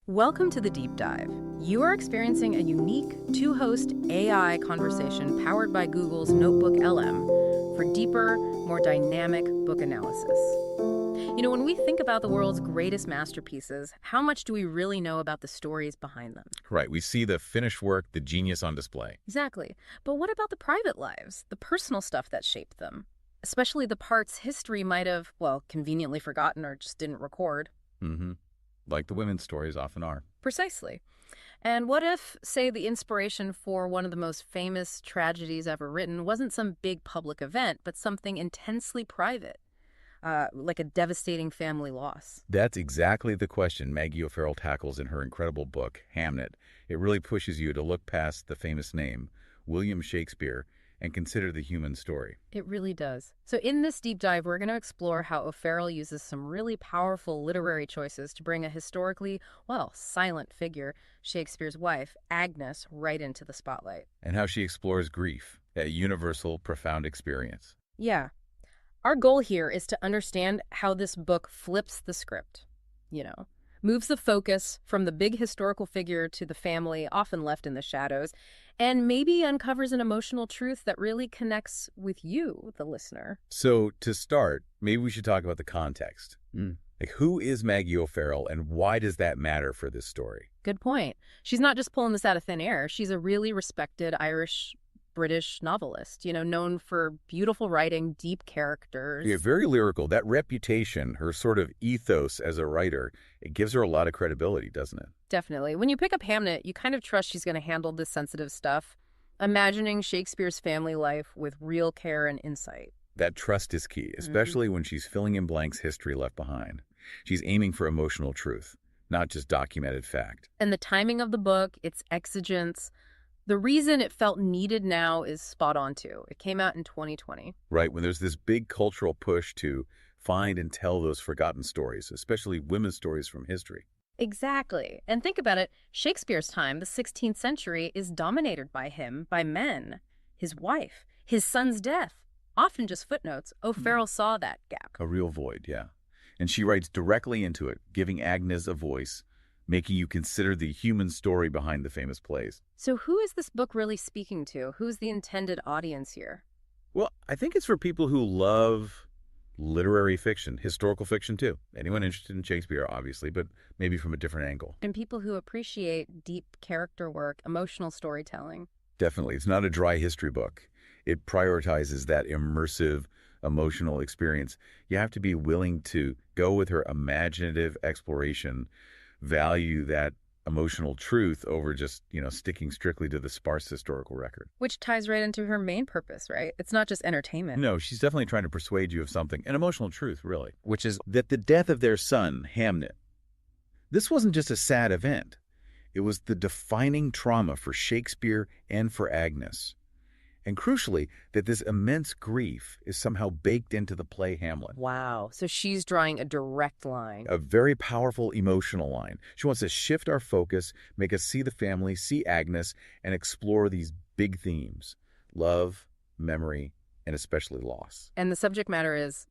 Welcome to the Deep Dive. You are experiencing a unique two-host AI conversation powered by Google's Notebook LM for deeper, more dynamic book analysis. When we think about the world's greatest masterpieces, how much do we really know about the stories behind them? Right, we see the finished work, the genius on display. Exactly. But what about the private lives, the personal stuff that shaped them? Especially the parts history might have, conveniently forgotten or just didn't record. Mm-hmm. Like the women's stories often are. Precisely. And what if, say, the inspiration for one of the most famous tragedies ever written wasn't some big public event, but something intensely private, like a devastating family loss? That's exactly the question Maggie O'Farrell tackles in her incredible book, Hamnet. It really pushes you to look past the famous name, William Shakespeare, and consider the human story. It really does. So in this deep dive, we're going to explore how O'Farrell uses some really powerful literary choices to bring a historically, silent figure, Shakespeare's wife, Agnes, right into the spotlight. And how she explores grief, a universal, profound experience. Yeah. Our goal here is to understand how this book flips the script, moves the focus from the big historical figure to the family, often left in the shadows, and maybe uncovers an emotional truth that really connects with you, the listener. So, to start, maybe we should talk about the context. Like, who is Maggie O'Farrell, and why does that matter for this story? Good point. She's not just pulling this out of thin air. She's a really respected Irish-British novelist, known for beautiful writing, deep characters. Yeah, very lyrical. That reputation, her sort of ethos as a writer, it gives her a lot of credibility, doesn't it? Definitely. When you pick up Hamnet, you kind of trust she's going to handle this sensitive stuff, imagining Shakespeare's family life with real care and insight. That trust is key, especially when she's filling in blanks history left behind. She's aiming for emotional truth, not just documented fact. And the timing of the book, its exigence, the reason it felt needed now is spot on, too. It came out in 2020. Right, when there's this big cultural push to find and tell those forgotten stories, especially women's stories from history. Exactly. And think about it, Shakespeare's time, the 16th century, is dominated by him, by men, his wife, his son's death. Often just footnotes. O'Farrell saw that gap. A real void, yeah. And she writes directly into it, giving Agnes a voice, making you consider the human story behind the famous plays. So who is this book really speaking to? Who's the intended audience here? Well, I think it's for people who love literary fiction, historical fiction too. Anyone interested in Shakespeare, obviously, but maybe from a different angle. And people who appreciate deep character work, emotional storytelling. Definitely. It's not a dry history book. It prioritizes that immersive, emotional experience. You have to be willing to go with her imaginative exploration, value that emotional truth over just, sticking strictly to the sparse historical record. Which ties right into her main purpose, right? It's not just entertainment. No, she's definitely trying to persuade you of something, an emotional truth, really, which is that the death of their son, Hamnet, this wasn't just a sad event. It was the defining trauma for Shakespeare and for Agnes. And crucially, that this immense grief is somehow baked into the play Hamlet. Wow. So she's drawing a direct line. A very powerful emotional line. She wants to shift our focus, make us see the family, see Agnes, and explore these big themes: love, memory, and especially loss. And the subject matter is,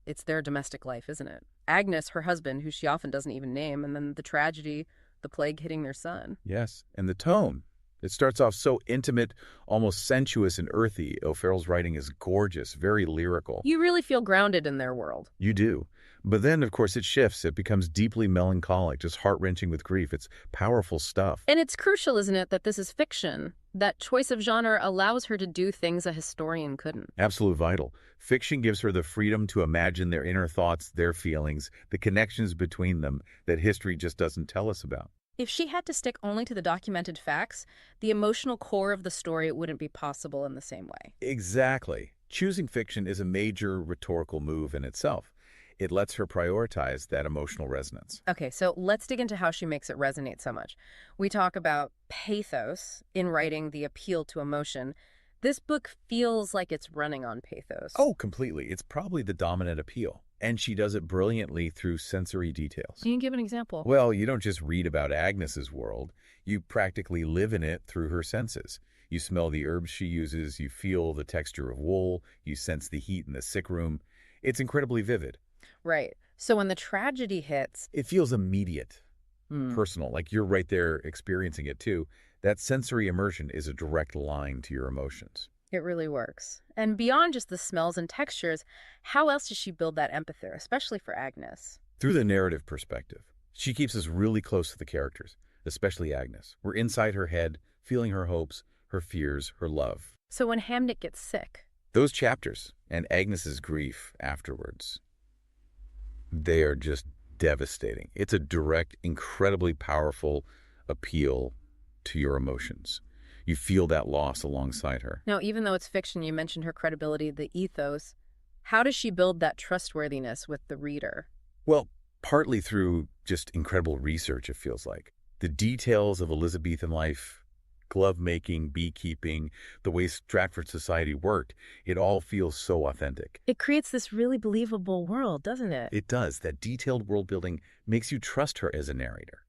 it's their domestic life, isn't it? Agnes, her husband, who she often doesn't even name, and then the tragedy, the plague hitting their son. Yes, and the tone. It starts off so intimate, almost sensuous and earthy. O'Farrell's writing is gorgeous, very lyrical. You really feel grounded in their world. You do. But then, of course, it shifts. It becomes deeply melancholic, just heart-wrenching with grief. It's powerful stuff. And it's crucial, isn't it, that this is fiction? That choice of genre allows her to do things a historian couldn't. Absolute vital. Fiction gives her the freedom to imagine their inner thoughts, their feelings, the connections between them that history just doesn't tell us about. If she had to stick only to the documented facts, the emotional core of the story wouldn't be possible in the same way. Exactly. Choosing fiction is a major rhetorical move in itself. It lets her prioritize that emotional resonance. Okay, so let's dig into how she makes it resonate so much. We talk about pathos in writing, the appeal to emotion. This book feels like it's running on pathos. Oh, completely. It's probably the dominant appeal. And she does it brilliantly through sensory details. Can you give an example? Well, you don't just read about Agnes's world. You practically live in it through her senses. You smell the herbs she uses, you feel the texture of wool, you sense the heat in the sick room. It's incredibly vivid. Right. So when the tragedy hits, It feels immediate. personal, like you're right there experiencing it too. That sensory immersion is a direct line to your emotions. It really works. And beyond just the smells and textures, how else does she build that empathy, especially for Agnes? Through the narrative perspective, she keeps us really close to the characters, especially Agnes. We're inside her head, feeling her hopes, her fears, her love. So when Hamnet gets sick, Those chapters and Agnes's grief afterwards, they are just devastating. It's a direct, incredibly powerful appeal to your emotions. You feel that loss alongside her. now, even though it's fiction, you mentioned her credibility, the ethos. How does she build that trustworthiness with the reader? Well, partly through just incredible research, it feels like. The details of Elizabethan life, glove making, beekeeping, the way Stratford society worked, it all feels so authentic. It creates this really believable world, doesn't it? It does. That detailed world building makes you trust her as a narrator.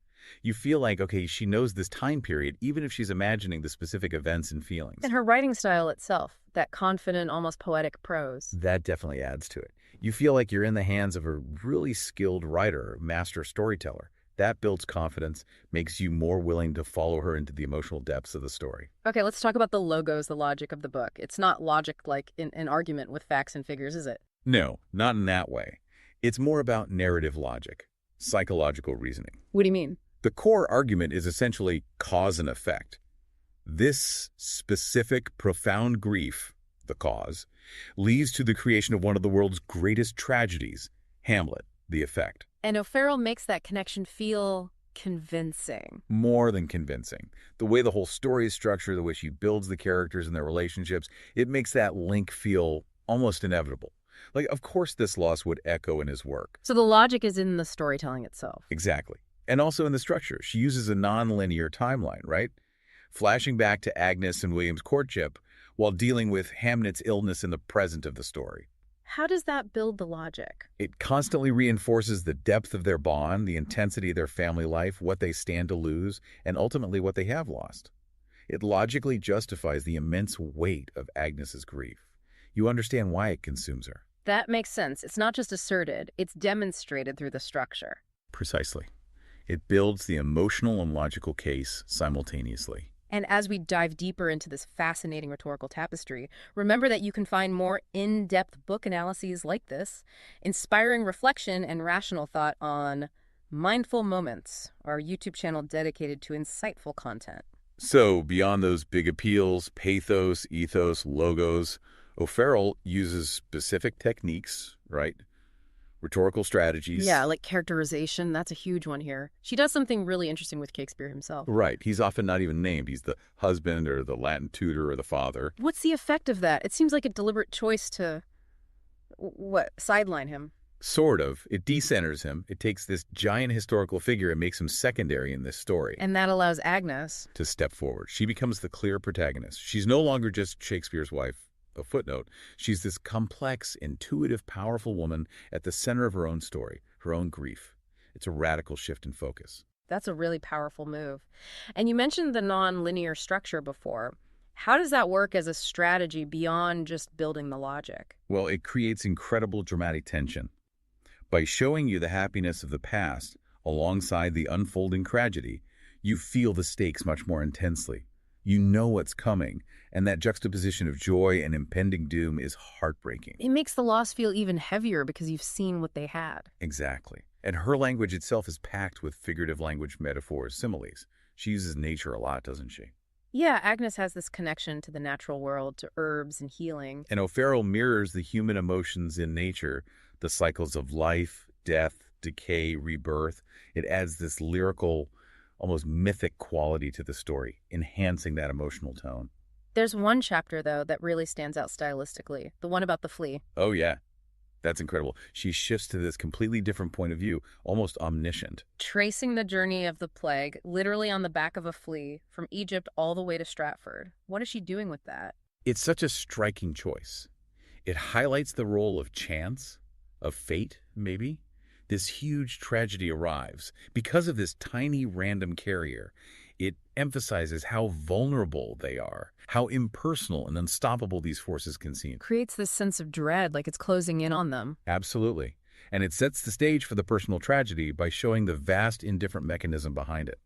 You feel like, okay, she knows this time period, even if she's imagining the specific events and feelings. And her writing style itself, that confident, almost poetic prose. That definitely adds to it. You feel like you're in the hands of a really skilled writer, master storyteller. That builds confidence, makes you more willing to follow her into the emotional depths of the story. Okay, let's talk about the logos, the logic of the book. It's not logic like in an argument with facts and figures, is it? No, not in that way. It's more about narrative logic, psychological reasoning. What do you mean? The core argument is essentially cause and effect. This specific, profound grief, the cause, leads to the creation of one of the world's greatest tragedies, Hamlet, the effect. And O'Farrell makes that connection feel convincing. More than convincing. The way the whole story is structured, the way she builds the characters and their relationships, it makes that link feel almost inevitable. Like, of course this loss would echo in his work. So the logic is in the storytelling itself. Exactly. And also in the structure. She uses a nonlinear timeline, right? Flashing back to Agnes and William's courtship while dealing with Hamnet's illness in the present of the story. How does that build the logic? It constantly reinforces the depth of their bond, the intensity of their family life, what they stand to lose, and ultimately what they have lost. It logically justifies the immense weight of Agnes's grief. You understand why it consumes her. That makes sense. It's not just asserted, it's demonstrated through the structure. Precisely. It builds the emotional and logical case simultaneously. And as we dive deeper into this fascinating rhetorical tapestry, remember that you can find more in-depth book analyses like this, inspiring reflection and rational thought on Mindful Moments, our YouTube channel dedicated to insightful content. So, beyond those big appeals, pathos, ethos, logos, O'Farrell uses specific techniques, right? Rhetorical strategies. Yeah, like characterization, that's a huge one here. She does something really interesting with Shakespeare himself. Right. He's often not even named. He's the husband or the Latin tutor or the father. What's the effect of that? It seems like a deliberate choice to, sideline him. Sort of. It decenters him. It takes this giant historical figure and makes him secondary in this story. And that allows Agnes to step forward. She becomes the clear protagonist. She's no longer just Shakespeare's wife. A footnote. She's this complex, intuitive, powerful woman at the center of her own story, her own grief. It's a radical shift in focus. That's a really powerful move. And you mentioned the non-linear structure before. How does that work as a strategy beyond just building the logic? Well, it creates incredible dramatic tension. By showing you the happiness of the past alongside the unfolding tragedy, you feel the stakes much more intensely. You know what's coming, and that juxtaposition of joy and impending doom is heartbreaking. It makes the loss feel even heavier because you've seen what they had. Exactly. And her language itself is packed with figurative language metaphors, similes. She uses nature a lot, doesn't she? Yeah, Agnes has this connection to the natural world, to herbs and healing. And O'Farrell mirrors the human emotions in nature, the cycles of life, death, decay, rebirth. It adds this lyrical, almost mythic quality to the story, enhancing that emotional tone. There's one chapter, though, that really stands out stylistically, the one about the flea. Oh, yeah. That's incredible. She shifts to this completely different point of view, almost omniscient. Tracing the journey of the plague, literally on the back of a flea, from Egypt all the way to Stratford. What is she doing with that? It's such a striking choice. It highlights the role of chance, of fate, maybe. This huge tragedy arrives. Because of this tiny random carrier, it emphasizes how vulnerable they are, how impersonal and unstoppable these forces can seem. Creates this sense of dread, like it's closing in on them. Absolutely. And it sets the stage for the personal tragedy by showing the vast indifferent mechanism behind it.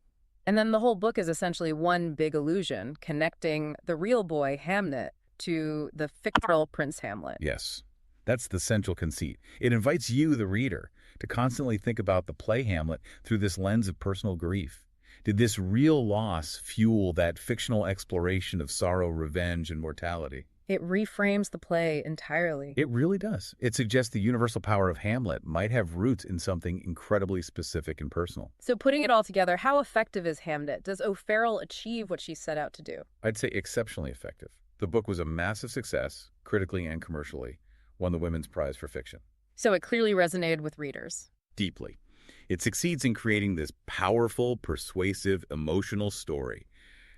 And then the whole book is essentially one big illusion, connecting the real boy, Hamnet, to the fictional Prince Hamlet. Yes, that's the central conceit. It invites you, the reader, to constantly think about the play Hamlet through this lens of personal grief. Did this real loss fuel that fictional exploration of sorrow, revenge, and mortality? It reframes the play entirely. It really does. It suggests the universal power of Hamlet might have roots in something incredibly specific and personal. So putting it all together, how effective is Hamnet? Does O'Farrell achieve what she set out to do? I'd say exceptionally effective. The book was a massive success, critically and commercially, won the Women's Prize for Fiction. So it clearly resonated with readers. Deeply. It succeeds in creating this powerful, persuasive, emotional story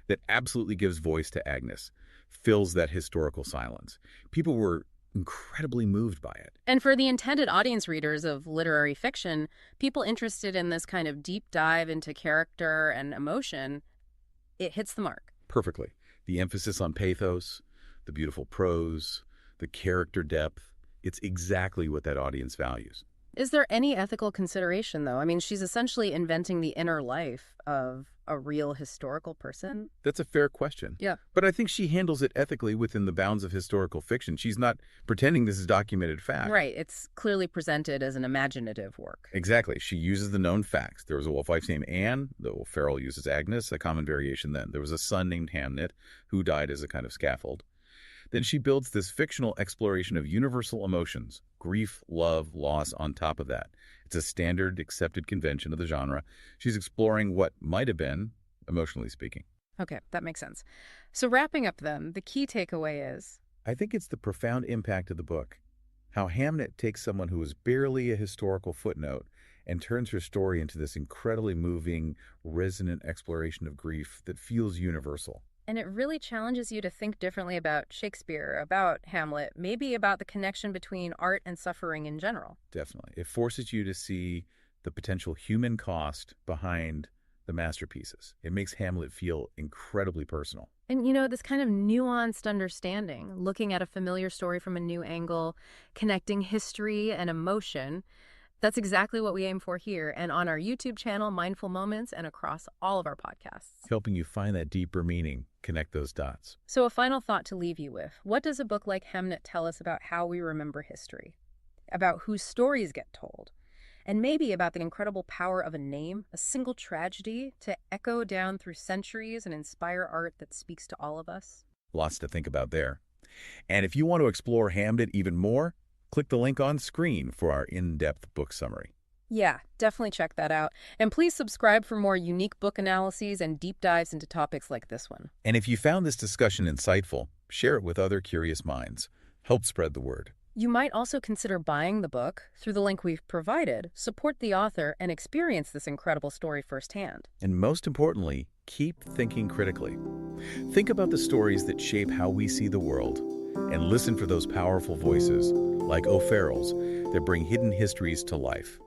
that absolutely gives voice to Agnes, fills that historical silence. People were incredibly moved by it. And for the intended audience readers of literary fiction, people interested in this kind of deep dive into character and emotion, it hits the mark. Perfectly. The emphasis on pathos, the beautiful prose, the character depth, it's exactly what that audience values. Is there any ethical consideration, though? I mean, she's essentially inventing the inner life of a real historical person. That's a fair question. Yeah. But I think she handles it ethically within the bounds of historical fiction. She's not pretending this is documented fact. Right. It's clearly presented as an imaginative work. Exactly. She uses the known facts. There was a wife's named Anne, though Farrell uses Agnes, a common variation then. There was a son named Hamnet, who died as a kind of scaffold. Then she builds this fictional exploration of universal emotions, grief, love, loss on top of that. It's a standard accepted convention of the genre. She's exploring what might have been, emotionally speaking. Okay, that makes sense. So wrapping up then, the key takeaway is? I think it's the profound impact of the book. How Hamnet takes someone who was barely a historical footnote and turns her story into this incredibly moving, resonant exploration of grief that feels universal. And it really challenges you to think differently about Shakespeare, about Hamlet, maybe about the connection between art and suffering in general. Definitely. It forces you to see the potential human cost behind the masterpieces. It makes Hamlet feel incredibly personal. And, this kind of nuanced understanding, looking at a familiar story from a new angle, connecting history and emotion, that's exactly what we aim for here and on our YouTube channel, Mindful Moments, and across all of our podcasts. Helping you find that deeper meaning, connect those dots. So a final thought to leave you with. What does a book like Hamnet tell us about how we remember history? About whose stories get told? And maybe about the incredible power of a name, a single tragedy, to echo down through centuries and inspire art that speaks to all of us? Lots to think about there. And if you want to explore Hamnet even more, click the link on screen for our in-depth book summary. Yeah, definitely check that out. And please subscribe for more unique book analyses and deep dives into topics like this one. And if you found this discussion insightful, share it with other curious minds. Help spread the word. You might also consider buying the book through the link we've provided, support the author, and experience this incredible story firsthand. And most importantly, keep thinking critically. Think about the stories that shape how we see the world, and listen for those powerful voices, like O'Farrell's, that bring hidden histories to life.